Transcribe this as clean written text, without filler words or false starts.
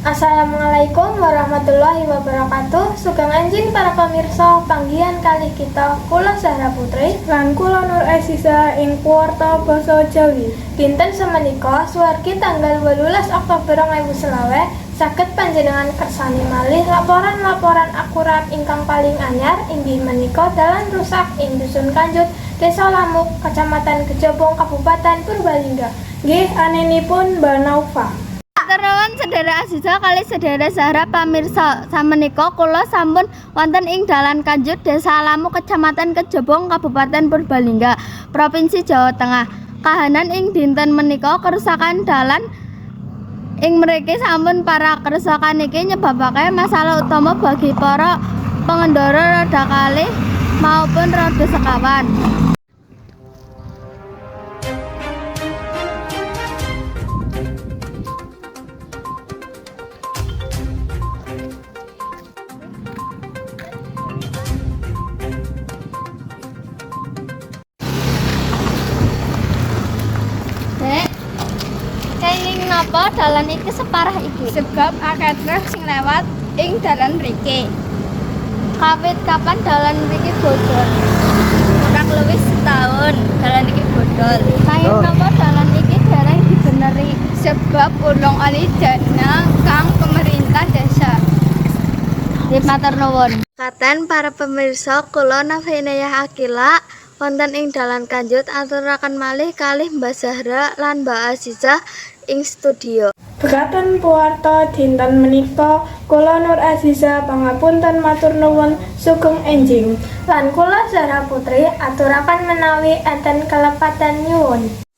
Assalamualaikum warahmatullahi wabarakatuh. Sugeng anjing para pemirsa, panggihan kalih kita kula Zahra Putri lan kula Nur Aziza ing kuarta basa Jawi. dinten semenika suwargi tanggal 18 Oktober 2020 saged panjenengan kersani malih laporan-laporan akurat ingkang paling anyar inggih menika dalan rusak ing Dusun Kanjut, Desa Lamuk, Kecamatan Kejabung, Kabupaten Purbalingga. Nggih aninipun Mbak Naufa. Terowon sedherek Aziza kali sedherek Zahra pamirsa samenika kula sampun wonten ing Dalan Kanjut Desa Lamuk Kecamatan Kejabung Kabupaten Purbalingga Provinsi Jawa Tengah. Kahanan ing dinten menika kerusakan dalan ing mriki sampun para kerusakan iki nyebabake masalah utama bagi para pengendara roda kalih maupun roda sekawan. Kenging napa dalan iki separah iki? Sebab akeh truk sing lewat ing dalan mriki. Kawit kapan dalan mriki bodol? Kurang luwih setahun dalan iki bodol. Kenging napa dalan iki dereng dibeneri? Sebab urung ali dana kang pemerintah desa. Matur nuwun. Katen para pemirsa kula Nafinayah Akila wonten ing Dalan Kanjut aturaken malih kalih Mbak Zahra lan Mbak Aziza ing studio. Bekaten puarta dinten menika kula Nur Aziza pangapunten matur nuwun sugeng enjing. Lan kula Zahra Putri aturaken menawi enten kelepatan nyuwun.